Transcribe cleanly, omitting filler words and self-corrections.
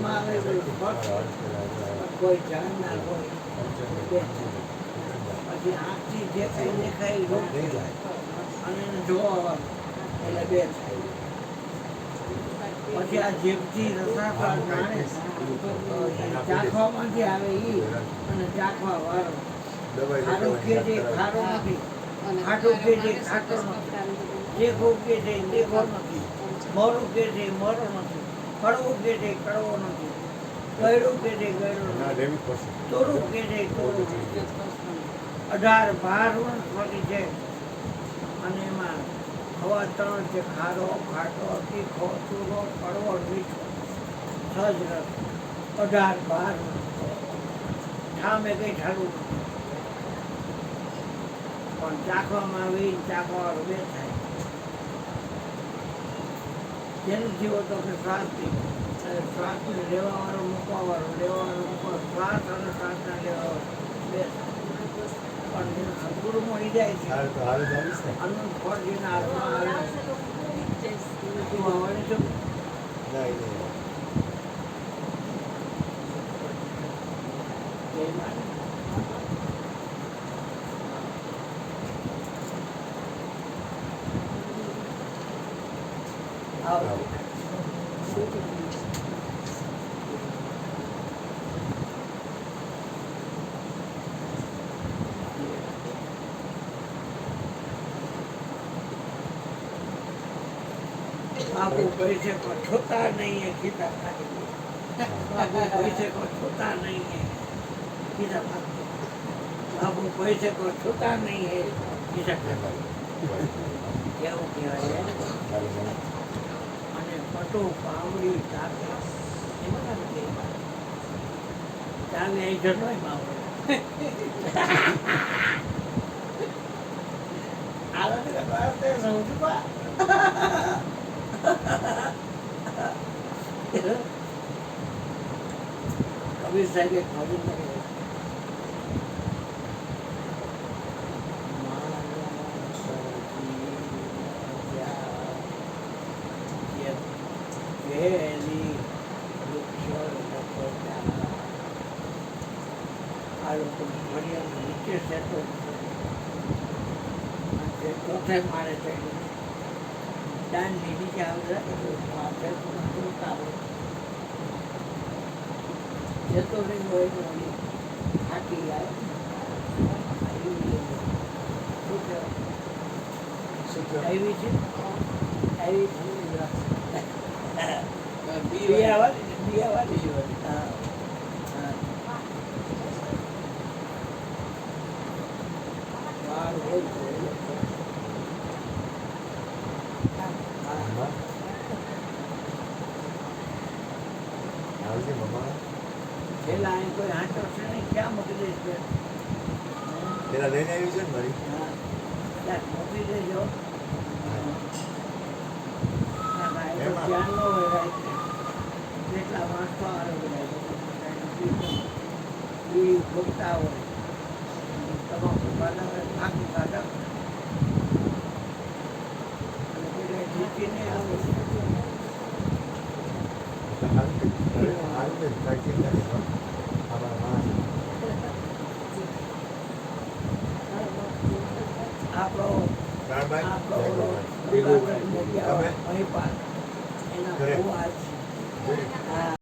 ચાખવામાં આવે કોઈ જાણનાર હોય પછી આંખથી જે કઈ દેખાય રોગ અને એને જોવા એટલે બે થાય પછી આ જીભથી રસાસ્વાદ માણે ચાખવામાંથી આવે ઈ અને ચાખવા વાળો ખારું કે છે ખારો નથી ખાટું કે છે ખાટો નથી દેખું કે છે દેખો નથી મોરું કે છે મોરો નથી કડવું કે છે કડવો નથી ગયડું કે છે ગયડો નથી તોરું કે છે તોરું નથી 18 વનસ્પતિ છે અને એમાં હવા 3 છે ખારો ખાટો તીખો ચૂરો કડવો મીઠો સહજ રસ 18 ઠામે કઈ ઠારું નથી પણ ચાખવામાં આવી ચાખવાવાળો બે થાય જેનું જીવો તો કે શ્વાસથી શ્વાસને લેવાવાળો મૂકવાવાળો શ્વાસ અને શ્વાસના લેવાવાળો બે પણ જેનું સદગુરુ મળી જાય છે અનંત ફળ જેના હાથમાં આવે તું આવવાની છો बाबू पैसे को छूता नहीं है गीता बाबू पैसे को छूता नहीं है गीता बाबू पैसे को छूता नहीं है गीता કેવું કહેવાય અને પટો પાવડી ચાલે એમાં ચાલે એ જનોય માવડે આલને બાતે સમજવા કબીર સાહેબે ખોલી નથી આ લોકો ઘડિયાળ નીચે સેટો ચોથે મારે છે દાનની નીચે આવે જતો નહીં હોય તો થાકી આવે આવી છે આવી બિયાવાળી હા પેલા અહીં કોઈ હાંચો છે નહીં ક્યાં મોકલી દઈશ પેલા લઈને આવી છે ને મારી મોકલી દેજો ધ્યાન ન હોય જેટલા વાંચતો આવે એ ભોગતા હોય તમાકુ ખાધા હોય આખું ખાધા અને પેલા જીતીને આવે આપણો એના